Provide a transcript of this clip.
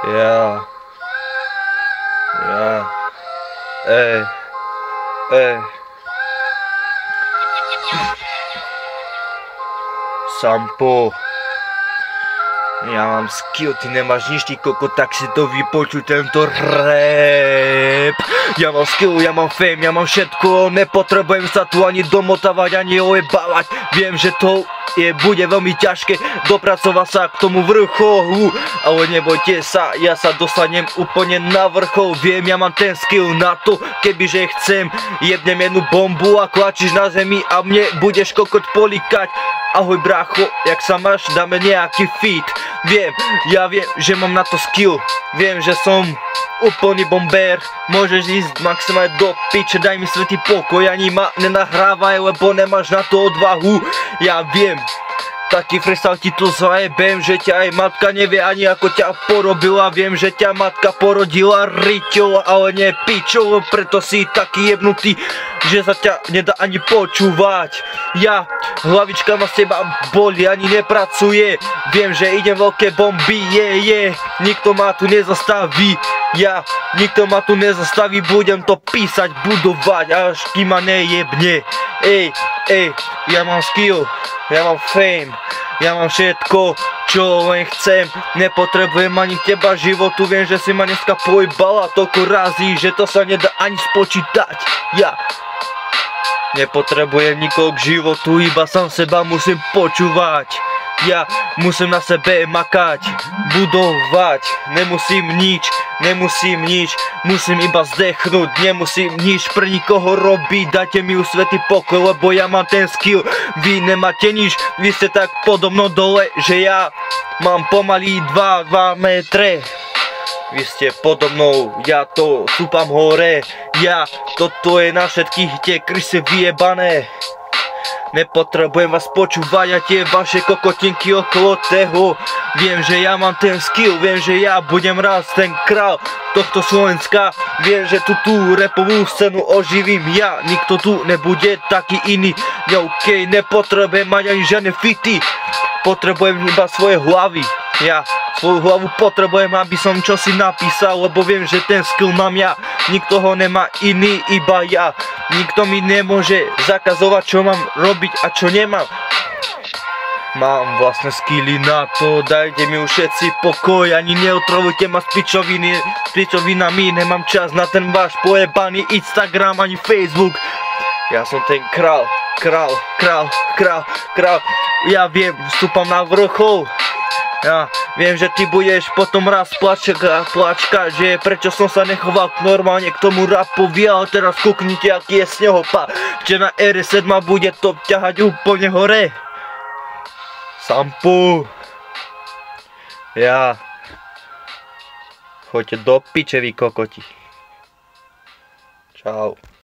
Ja. Ja. Ej. Ej. Sampo. Ja mám skill, ty nemáš nič, ty koko, tak si to vypočuj tento rap. Ja mám skill, ja mám fame, ja mám všetko, nepotrebujem sa tu ani domotávať, ani ojebávať. Viem, že to bude veľmi ťažké dopracovať sa k tomu vrcholu, ale nebojte sa, ja sa dostanem úplne na vrchol. Viem, ja mám ten skill na to, kebyže chcem, jebnem jednu bombu a klačíš na zemi a mne budeš kokot polikať. Ahoj brácho, jak sa máš, dáme nejaký feat. Viem, ja viem, že mám na to skill. Viem, že som úplný bombér. Môžeš ísť maximálne do piče, daj mi svätý pokoj, ani ma nenahrávaj, lebo nemáš na to odvahu. Ja viem, taký freestyle ti to zajebem, že ťa aj matka nevie ani ako ťa porobila. Viem, že ťa matka porodila riťou, ale nie pičou, preto si taký jebnutý, že sa ťa nedá ani počúvať. Ja, hlavička ma z teba boli, ani nepracuje. Viem, že idem veľké bomby, nikto ma tu nezastaví. Ja, nikto ma tu nezastaví, budem to písať, budovať, až kým ma nejebne. Ej, ja mám skill, ja mám fame, ja mám všetko, čo len chcem. Nepotrebujem ani teba životu, viem, že si ma dneska pojebala toľko razy, že to sa nedá ani spočítať. Ja nepotrebujem nikoho k životu, iba sám seba musím počúvať. Ja musím na sebe makať, budovať, nemusím nič, musím iba zdechnúť, nemusím nič pre nikoho robiť, dajte mi už svätý pokoj, lebo ja mám ten skill, vy nemáte nič, vy ste tak podo mnou dole, že ja mám pomaly 2 metre. Vy ste podo mnou, ja to súpam hore, ja, toto je na všetkých tie krysy vyjebané. Nepotrebujem vás počúvať a tie vaše kokotinky okolo toho. Viem, že ja mám ten skill, viem, že ja budem raz ten král tohto Slovenska. Viem, že tú rapovú scénu oživím ja, nikto tu nebude taký iný. OK, nepotrebujem mať ani žiadne fity, potrebujem iba svoje hlavy. Ja svoju hlavu potrebujem, aby som čosi napísal, lebo viem, že ten skill mám ja. Nikto ho nemá iný, iba ja. Nikto mi nemôže zakazovať, čo mám robiť a čo nemám. Mám vlastné skilly na to, dajte mi už všetci pokoj, ani neotravujte ma s pičovinami, nemám čas na ten váš pojebaný Instagram ani Facebook. Ja som ten král. Ja viem, vstúpam na vrchol. Ja viem, že ty budeš potom raz plačkať, že prečo som sa nechoval normálne k tomu rapovi, ale teraz kúknite, aký je snehopad, že na R7 bude to ťahať úplne hore. Sampo. Ja. Choďte do piče, vy kokoti. Čau.